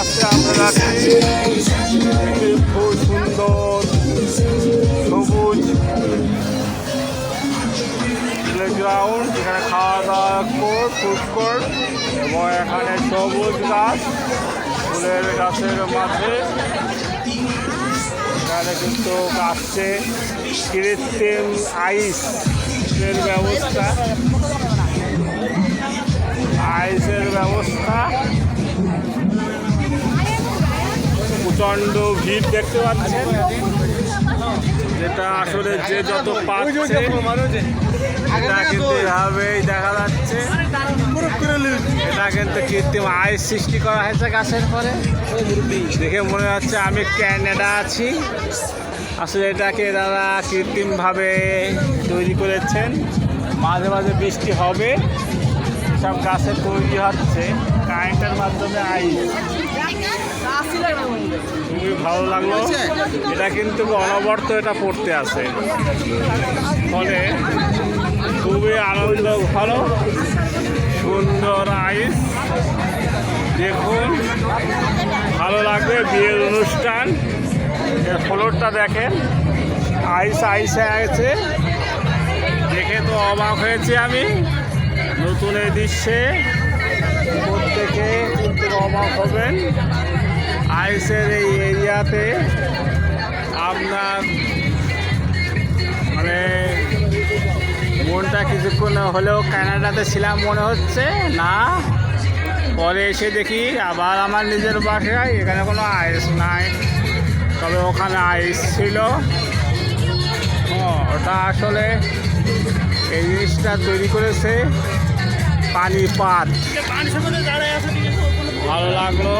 আস্তে আমরা যাচ্ছি খুব সুন্দর সবুজ প্লেগ্রাউন্ড, এখানে খাওয়া দাওয়া ফুড কোর্ট এবং এখানে সবুজ গাছ, ফুলের গাছের মাঝে এখানে কিন্তু আসছে কৃত্রিম আইসের ব্যবস্থা, প্রচণ্ড ভিড় দেখতে পাচ্ছেন, যেটা আসলে যে যত পাচ্ছে এটা কিন্তু এভাবেই দেখা যাচ্ছে। এটা কিন্তু কৃত্রিম আইস সৃষ্টি করা হয়েছে গাছের পরে। দেখে মনে হচ্ছে আমি ক্যানাডা আছি। আসলে এটাকে তারা কৃত্রিমভাবে তৈরি করেছেন, মাঝে মাঝে বৃষ্টি হবে, সব গাছে তৈরি হচ্ছে কারেন্টের মাধ্যমে আইস। খুবই ভালো লাগলো, এটা কিন্তু অনবরত এটা পড়তে আছে, ফলে খুবই আনন্দ, ভালো সুন্দর আইস। দেখুন ভালো লাগবে, বিয়ের অনুষ্ঠান, এর ফ্লোরটা দেখেন আইস হয়ে আছে, দেখে তো অবাক হয়েছি আমি। নতুন এই দৃশ্যে প্রত্যেকে কিন্তু অবাক হবেন। আইসের এই এরিয়াতে আপনার মানে মনটা কিছুক্ষণ হলেও কানাডাতে ছিলাম মনে হচ্ছে না, পরে এসে দেখি আবার আমার নিজের বাসায়, এখানে কোনো আইস নাই, তবে ওখানে আইস ছিল। ওটা আসলে এই জিনিসটা তৈরি করেছে পানিপাত। ভালো লাগলো।